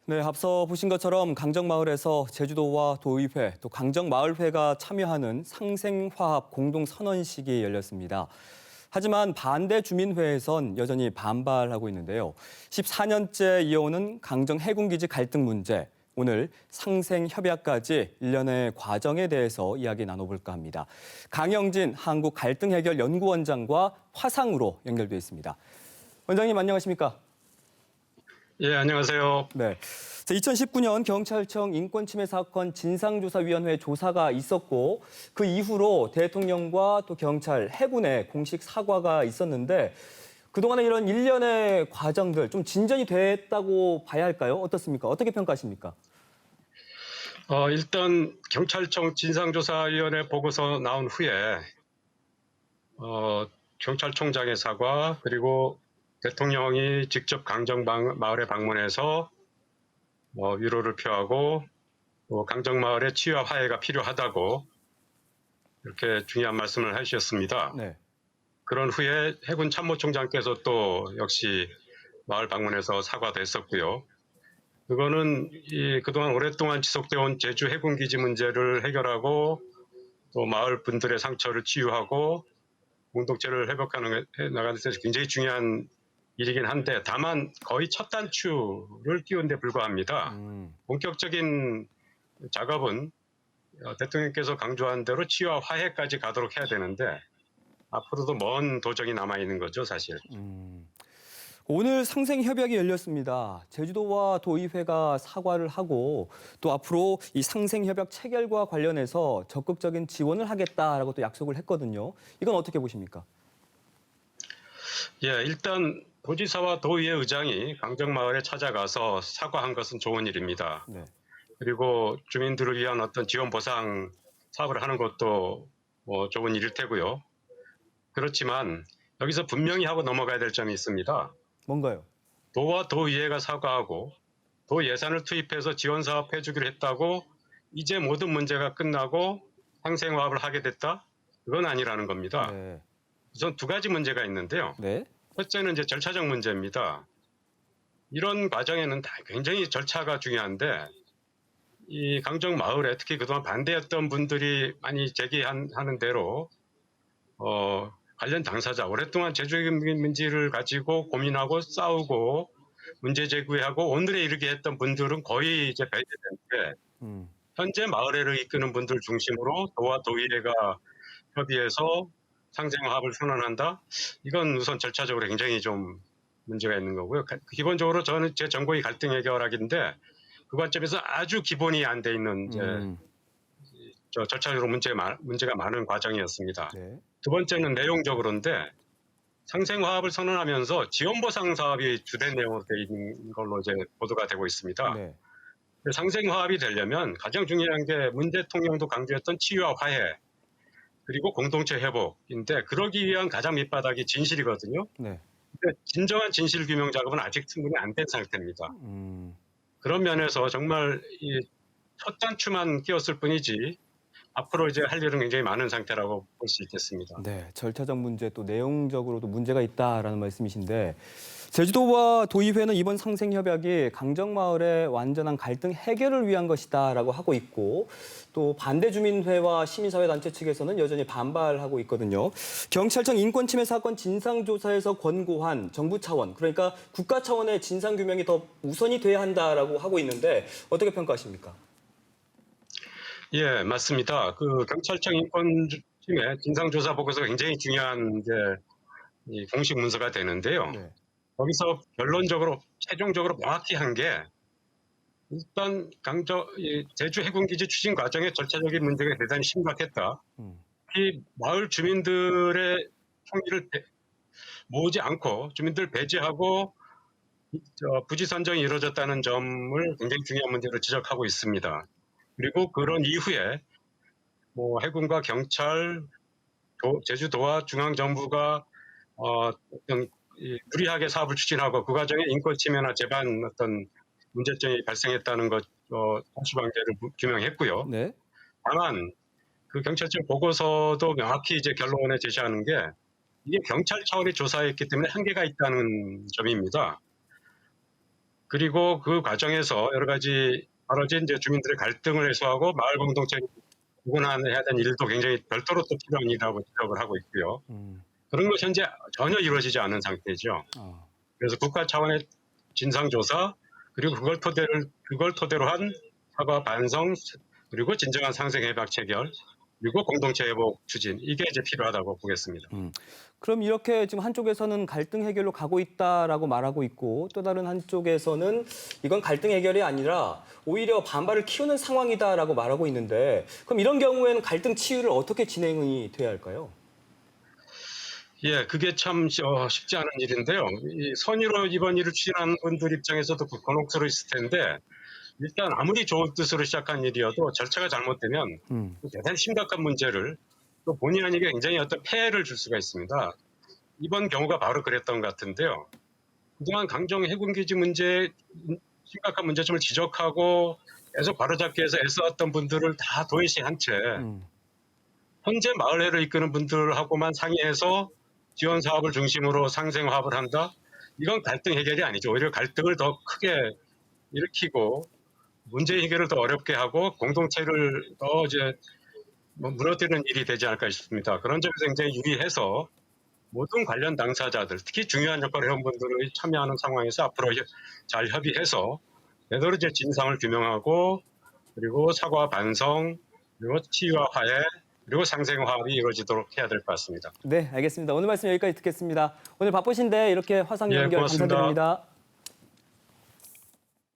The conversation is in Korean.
네, 앞서 보신 것처럼 강정마을에서 제주도와 도의회, 또 강정마을회가 참여하는 상생화합 공동선언식이 열렸습니다. 하지만 반대 주민회에선 여전히 반발하고 있는데요. 14년째 이어오는 강정 해군기지 갈등 문제, 오늘 상생협약까지 일련의 과정에 대해서 이야기 나눠볼까 합니다. 강영진 한국갈등해결연구원장과 화상으로 연결돼 있습니다. 원장님 안녕하십니까? 예, 안녕하세요. 네. 2019년 경찰청 인권침해 사건 진상조사위원회 조사가 있었고 그 이후로 대통령과 또 경찰, 해군의 공식 사과가 있었는데 그동안의 이런 일련의 과정들 좀 진전이 됐다고 봐야 할까요? 어떻습니까? 어떻게 평가하십니까? 일단 경찰청 진상조사위원회 보고서 나온 후에 경찰총장의 사과 그리고 대통령이 직접 강정마을에 방문해서 위로를 표하고 또 강정마을의 치유와 화해가 필요하다고 이렇게 중요한 말씀을 하셨습니다. 네. 그런 후에 해군 참모총장께서 또 역시 마을 방문해서 사과도 했었고요. 그거는 그동안 오랫동안 지속되어 온 제주 해군기지 문제를 해결하고 또 마을 분들의 상처를 치유하고 공동체를 회복하는 나가는 데 굉장히 중요한 일이긴 한데 다만 거의 첫 단추를 띄운 데 불과합니다. 본격적인 작업은 대통령께서 강조한 대로 치유와 화해까지 가도록 해야 되는데 앞으로도 먼 도정이 남아있는 거죠, 사실. 오늘 상생협약이 열렸습니다. 제주도와 도의회가 사과를 하고 또 앞으로 이 상생협약 체결과 관련해서 적극적인 지원을 하겠다라고 또 약속을 했거든요. 이건 어떻게 보십니까? 예, 일단 도지사와 도의회 의장이 강정마을에 찾아가서 사과한 것은 좋은 일입니다. 네. 그리고 주민들을 위한 어떤 지원 보상 사업을 하는 것도 좋은 일일 테고요. 그렇지만 여기서 분명히 하고 넘어가야 될 점이 있습니다. 뭔가요? 도와 도의회가 사과하고 도 예산을 투입해서 지원 사업 해주기로 했다고 이제 모든 문제가 끝나고 상생화합을 하게 됐다? 그건 아니라는 겁니다. 네. 우선 두 가지 문제가 있는데요. 네. 첫째는 이제 절차적 문제입니다. 이런 과정에는 다 굉장히 절차가 중요한데 이 강정 마을에 특히 그동안 반대했던 분들이 많이 제기하는 대로 관련 당사자 오랫동안 제주의 문제를 가지고 고민하고 싸우고 문제 제기하고 오늘에 이르게 했던 분들은 거의 이제 배제됐는데 현재 마을회를 이끄는 분들 중심으로 도와 도의회가 협의해서 상생화합을 선언한다. 이건 우선 절차적으로 굉장히 좀 문제가 있는 거고요. 기본적으로 저는 제 전공이 갈등 해결학인데 그 관점에서 아주 기본이 안 돼 있는 이제 절차적으로 문제가 많은 과정이었습니다. 네. 두 번째는 내용적으로인데 상생화합을 선언하면서 지원보상 사업이 주된 내용으로 되어 있는 걸로 이제 보도가 되고 있습니다. 네. 상생화합이 되려면 가장 중요한 게 문 대통령도 강조했던 치유와 화해 그리고 공동체 회복인데 그러기 위한 가장 밑바닥이 진실이거든요. 네. 근데 진정한 진실 규명 작업은 아직 충분히 안 된 상태입니다. 그런 면에서 정말 이 첫 단추만 끼웠을 뿐이지 앞으로 이제 할 일은 굉장히 많은 상태라고 볼 수 있겠습니다. 네, 절차적 문제 또 내용적으로도 문제가 있다라는 말씀이신데 제주도와 도의회는 이번 상생협약이 강정마을의 완전한 갈등 해결을 위한 것이다라고 하고 있고 또 반대 주민회와 시민사회단체 측에서는 여전히 반발하고 있거든요. 경찰청 인권침해 사건 진상조사에서 권고한 정부 차원, 그러니까 국가 차원의 진상규명이 더 우선이 돼야 한다라고 하고 있는데 어떻게 평가하십니까? 예, 맞습니다. 그 경찰청 인권침해 진상조사 보고서가 굉장히 중요한 이제 이 공식 문서가 되는데요. 네. 거기서 결론적으로 최종적으로 명확히 한 게 일단 제주 해군기지 추진 과정의 절차적인 문제가 대단히 심각했다. 이 마을 주민들의 총의를 모으지 않고 주민들 배제하고 부지 선정이 이루어졌다는 점을 굉장히 중요한 문제로 지적하고 있습니다. 그리고 그런 이후에 해군과 경찰, 제주도와 중앙정부가 어떤 무리하게 사업을 추진하고 그 과정에 인권 침해나 재반 어떤 문제점이 발생했다는 것 사실관계를 규명했고요. 네. 다만 그 경찰청 보고서도 명확히 이제 결론에 제시하는 게 이게 경찰 차원의 조사였기 때문에 한계가 있다는 점입니다. 그리고 그 과정에서 여러 가지 벌어진 이제 주민들의 갈등을 해소하고 마을 공동체를 구분해야 되는 일도 굉장히 별도로 또 필요한 일이라고 지적을 하고 있고요. 음. 그런 것이 현재 전혀 이루어지지 않은 상태죠. 어. 그래서 국가 차원의 진상조사 그리고 그걸 토대로 한 사과 반성 그리고 진정한 상생협약 체결 그리고 공동체 회복 추진 이게 이제 필요하다고 보겠습니다. 그럼 이렇게 지금 한쪽에서는 갈등 해결로 가고 있다라고 말하고 있고 또 다른 한쪽에서는 이건 갈등 해결이 아니라 오히려 반발을 키우는 상황이다라고 말하고 있는데 그럼 이런 경우에는 갈등 치유를 어떻게 진행이 돼야 할까요? 예, 그게 참 쉽지 않은 일인데요. 이 선의로 이번 일을 추진하는 분들 입장에서도 곤혹스러웠을 텐데 일단 아무리 좋은 뜻으로 시작한 일이어도 절차가 잘못되면 음. 대단히 심각한 문제를 또 본의 아니게 굉장히 어떤 폐해를 줄 수가 있습니다. 이번 경우가 바로 그랬던 것 같은데요. 그동안 강정 해군기지 문제 심각한 문제점을 지적하고 계속 바로잡기 위해서 애써왔던 분들을 다 도외시한 채 음. 현재 마을회를 이끄는 분들하고만 상의해서 지원 사업을 중심으로 상생화합을 한다. 이건 갈등 해결이 아니죠. 오히려 갈등을 더 크게 일으키고 문제 해결을 더 어렵게 하고 공동체를 더 이제 무너뜨리는 일이 되지 않을까 싶습니다. 그런 점에서 굉장히 유리해서 모든 관련 당사자들, 특히 중요한 역할을 해온 분들이 참여하는 상황에서 앞으로 잘 협의해서 되도록 이제 진상을 규명하고 그리고 사과 반성 그리고 치유와 화해 그리고 상생화합이 이루어지도록 해야 될 것 같습니다. 네, 알겠습니다. 오늘 말씀 여기까지 듣겠습니다. 오늘 바쁘신데 이렇게 화상 예, 연결 고맙습니다. 감사드립니다.